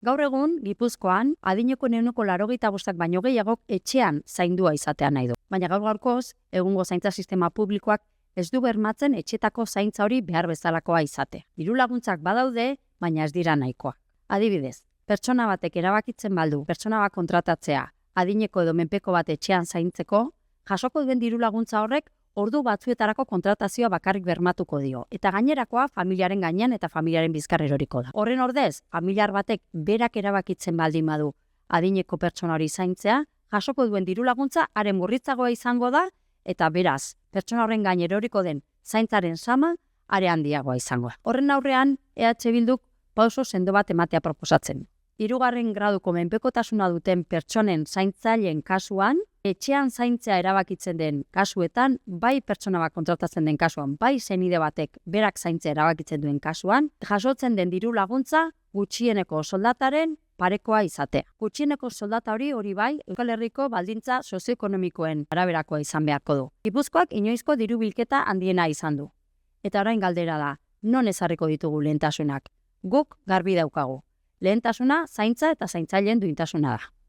Gaur egun, Gipuzkoan, adineko 85% baino gehiagok etxean zaindua izatea nahi du. Baina gaur-gaurkoz, egungo zaintza sistema publikoak ez du bermatzen etxetako zaintza hori behar bezalakoa izate. Diru-laguntzak badaude, baina ez dira nahikoa. Adibidez, pertsona batek erabakitzen baldu, pertsona bat kontratatzea, adineko edo menpeko bat etxean zaintzeko, jasoko duen diru-laguntza horrek ordu batzuetarako kontratazioa bakarrik bermatuko dio. Eta gainerakoa familiaren gainean eta familiaren bizkar eroriko da. Horren ordez, familiar batek berak erabakitzen baldin badu adineko pertsona hori zaintzea, jasoko duen diru-laguntza haren murritzagoa izango da, eta beraz, pertsona horren gain eroriko den zaintzaren sama are handiagoa izango da. Horren aurrean, EH Bilduk pauso sendo bat ematea proposatzen. 3. graduko menpekotasuna duten pertsonen zaintzaileen kasuan, etxean zaintzea erabakitzen den kasuetan, bai pertsona bat kontratatzen den kasuan, bai senide batek berak zaintzea erabakitzen duen kasuan, jasotzen den diru laguntza gutxieneko soldataren parekoa izatea. Gutxieneko soldata hori bai, Euskal Herriko baldintza sozioekonomikoen araberakoa izan beharko du. Gipuzkoak inoizko diru bilketa handiena izan du. Eta orain galdera da, non ezarriko ditugu lehentasunak? Guk garbi daukagu. Lehentasuna zaintza eta zaintzaileen duintasuna da.